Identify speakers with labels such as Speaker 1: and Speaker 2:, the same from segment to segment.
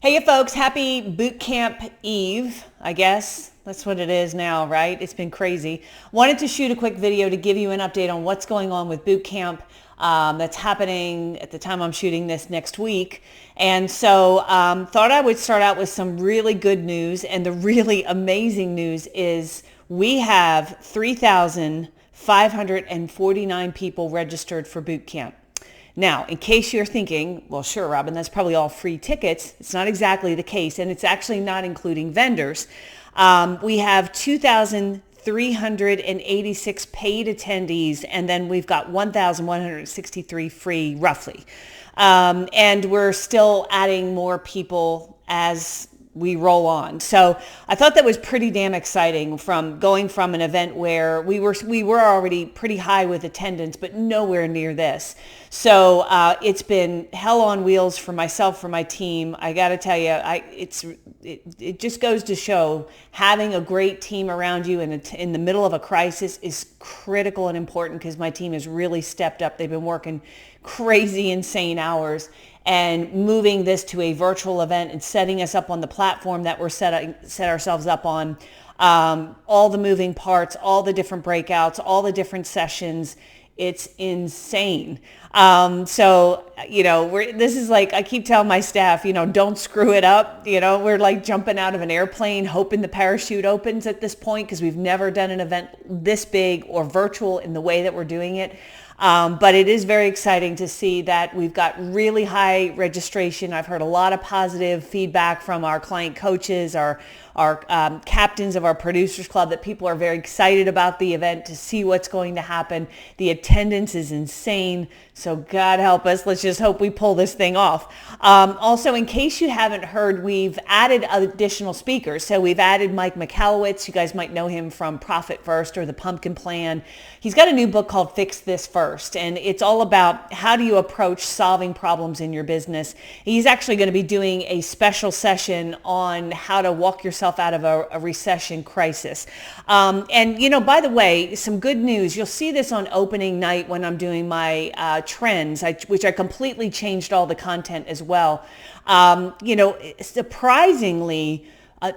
Speaker 1: Hey, you folks, happy boot camp eve, I guess. That's what it is now, right? It's been crazy. Wanted to shoot a quick video to give you an update on what's going on with boot camp that's happening at the time I'm shooting this next week. And so thought I would start out with some really good news. And the really amazing news is we have 3,549 people registered for boot camp. Now, in case you're thinking, well, sure, Robin, that's probably all free tickets. It's not exactly the case, and it's actually not including vendors. We have 2,386 paid attendees, and then we've got 1,163 free, roughly. And we're still adding more people as we roll on. So I thought that was pretty damn exciting, from going from an event where we were already pretty high with attendance, but nowhere near this. So it's been hell on wheels for myself, for my team. I got to tell you, it just goes to show having a great team around you in the middle of a crisis is critical and important, because my team has really stepped up. They've been working crazy, insane hours, and moving this to a virtual event and setting us up on the platform that we're set ourselves up on. All the moving parts, all the different breakouts, all the different sessions. It's insane. This is like, I keep telling my staff, don't screw it up. We're like jumping out of an airplane, hoping the parachute opens at this point, because we've never done an event this big or virtual in the way that we're doing it. But it is very exciting to see that we've got really high registration. I've heard a lot of positive feedback from our client coaches, our captains of our producers club, that people are very excited about the event, to see what's going to happen. The attendance is insane. So God help us. Let's just hope we pull this thing off. Also, in case you haven't heard, we've added additional speakers. So we've added Mike Michalowicz. You guys might know him from Profit First or The Pumpkin Plan. He's got a new book called Fix This First, and it's all about how do you approach solving problems in your business. He's actually going to be doing a special session on how to walk yourself out of a recession crisis. By the way, some good news. You'll see this on opening night when I'm doing my trends, which I completely changed all the content as well. Surprisingly,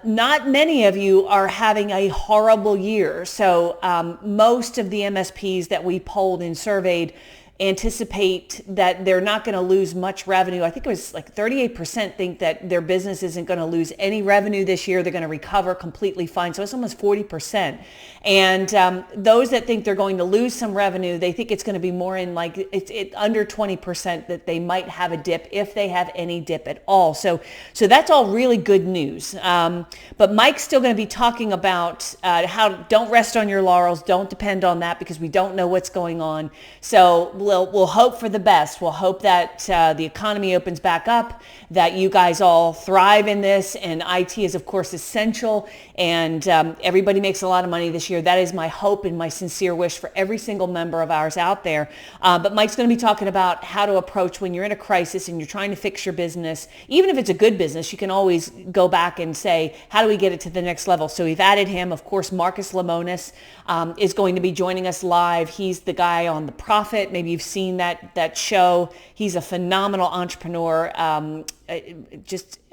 Speaker 1: not many of you are having a horrible year. So most of the MSPs that we polled and surveyed anticipate that they're not going to lose much revenue. I think it was like 38% think that their business isn't going to lose any revenue this year. They're going to recover completely fine. So it's almost 40%. And those that think they're going to lose some revenue, they think it's going to be more in like it's under 20% that they might have a dip, if they have any dip at all. So that's all really good news. But Mike's still going to be talking about how don't rest on your laurels. Don't depend on that, because we don't know what's going on. So we'll hope for the best. We'll hope that the economy opens back up, that you guys all thrive in this, and IT is, of course, essential, and everybody makes a lot of money this year. That is my hope and my sincere wish for every single member of ours out there. But Mike's going to be talking about how to approach when you're in a crisis and you're trying to fix your business. Even if it's a good business, you can always go back and say, how do we get it to the next level? So we've added him. Of course, Marcus Lemonis is going to be joining us live. He's the guy on The Profit. Maybe you've seen that show. He's a phenomenal entrepreneur.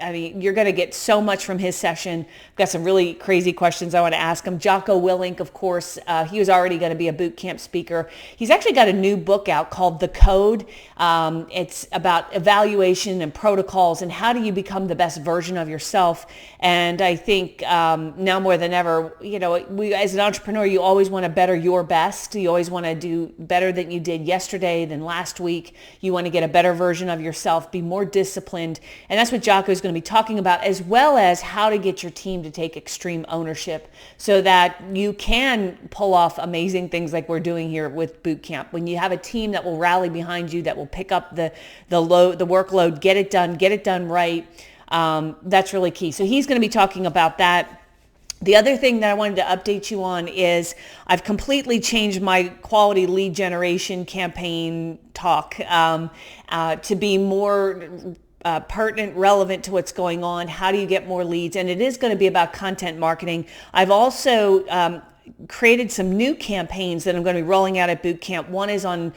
Speaker 1: You're going to get so much from his session. I've got some really crazy questions I want to ask him. Jocko Will Inc, of course, he was already going to be a boot camp speaker. He's actually got a new book out called The Code. It's about evaluation and protocols and how do you become the best version of yourself. And I think now more than ever, as an entrepreneur, you always want to better your best. You always want to do better than you did yesterday, than last week. You want to get a better version of yourself, be more disciplined. And that's what Jocko is going to be talking about, as well as how to get your team to take extreme ownership so that you can pull off amazing things like we're doing here with boot camp. When you have a team that will rally behind you, that will pick up the workload, get it done right. That's really key. So he's going to be talking about that. The other thing that I wanted to update you on is I've completely changed my quality lead generation campaign talk to be more pertinent, relevant to what's going on. How do you get more leads? And it is going to be about content marketing. I've also created some new campaigns that I'm going to be rolling out at boot camp. One is on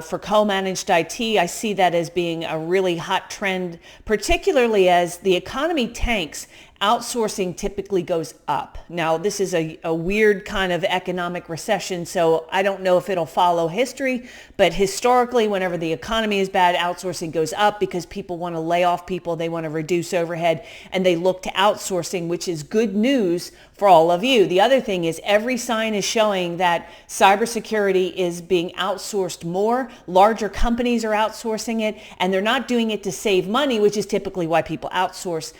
Speaker 1: for co-managed IT. I see that as being a really hot trend, particularly as the economy tanks. Outsourcing typically goes up. Now, this is a weird kind of economic recession, so I don't know if it'll follow history, but historically, whenever the economy is bad, outsourcing goes up because people want to lay off people, they want to reduce overhead, and they look to outsourcing, which is good news for all of you. The other thing is every sign is showing that cybersecurity is being outsourced more. Larger companies are outsourcing it, and they're not doing it to save money, which is typically why people outsource.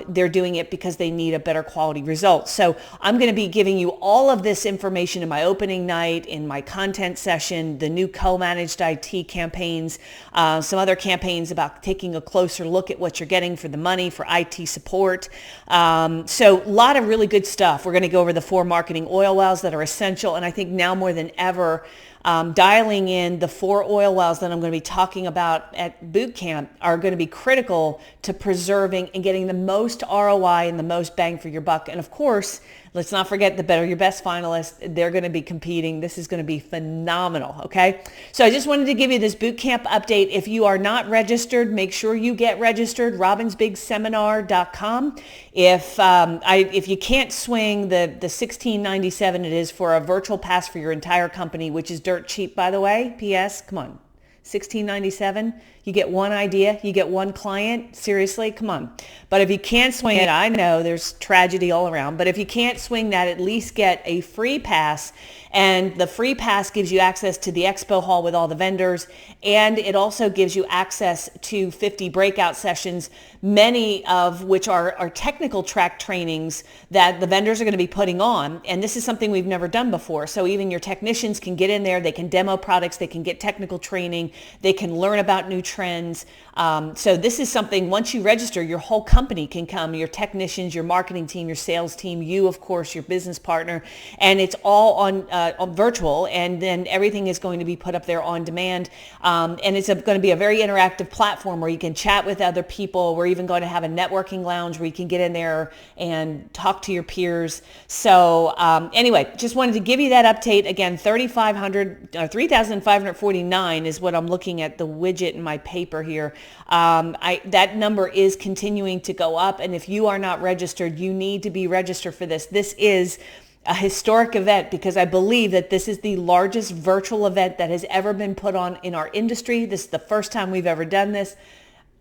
Speaker 1: They're doing it because they need a better quality result. So I'm going to be giving you all of this information in my opening night, in my content session, the new co-managed IT campaigns, some other campaigns about taking a closer look at what you're getting for the money for IT support. So a lot of really good stuff. We're going to go over the 4 marketing oil wells that are essential. And I think now more than ever, dialing in the 4 oil wells that I'm going to be talking about at boot camp are going to be critical to preserving and getting the most ROI and the most bang for your buck. And of course, let's not forget the Better Your Best finalists. They're going to be competing. This is going to be phenomenal. Okay. So I just wanted to give you this boot camp update. If you are not registered, make sure you get registered. robinsbigseminar.com. If you can't swing the $16.97 it is for a virtual pass for your entire company, which is dirt cheap, by the way. P.S. Come on. $16.97. You get one idea, you get one client. Seriously, come on. But if you can't swing it, I know there's tragedy all around, but if you can't swing that, at least get a free pass. And the free pass gives you access to the expo hall with all the vendors, and it also gives you access to 50 breakout sessions, many of which are technical track trainings that the vendors are going to be putting on. And this is something we've never done before. So even your technicians can get in there, they can demo products, they can get technical training, they can learn about new trends. So this is something, once you register, your whole company can come, your technicians, your marketing team, your sales team, you, of course, your business partner, and it's all on virtual, and then everything is going to be put up there on demand. And it's going to be a very interactive platform where you can chat with other people. We're even going to have a networking lounge where you can get in there and talk to your peers. So anyway, just wanted to give you that update. Again, 3,549 is what I'm looking at, the widget in my paper here. That number is continuing to go up. And if you are not registered, you need to be registered for this. This is a historic event because I believe that this is the largest virtual event that has ever been put on in our industry. This is the first time we've ever done this.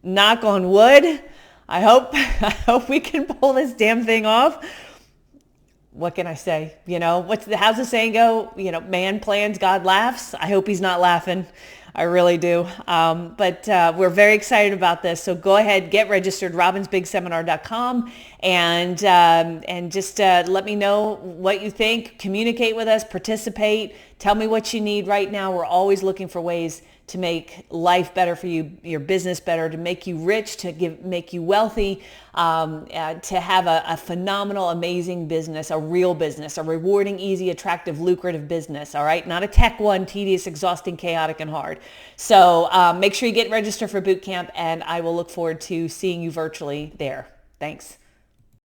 Speaker 1: Knock on wood. I hope we can pull this damn thing off. What can I say? How's the saying go? Man plans, God laughs. I hope he's not laughing. I really do. But we're very excited about this. So go ahead, get registered, robinsbigseminar.com, and just let me know what you think. Communicate with us, participate. Tell me what you need right now. We're always looking for ways to make life better for you, your business better, to make you rich, to make you wealthy, to have a phenomenal, amazing business, a real business, a rewarding, easy, attractive, lucrative business. All right. Not a tech one, tedious, exhausting, chaotic, and hard. So make sure you get registered for boot camp, and I will look forward to seeing you virtually there. Thanks.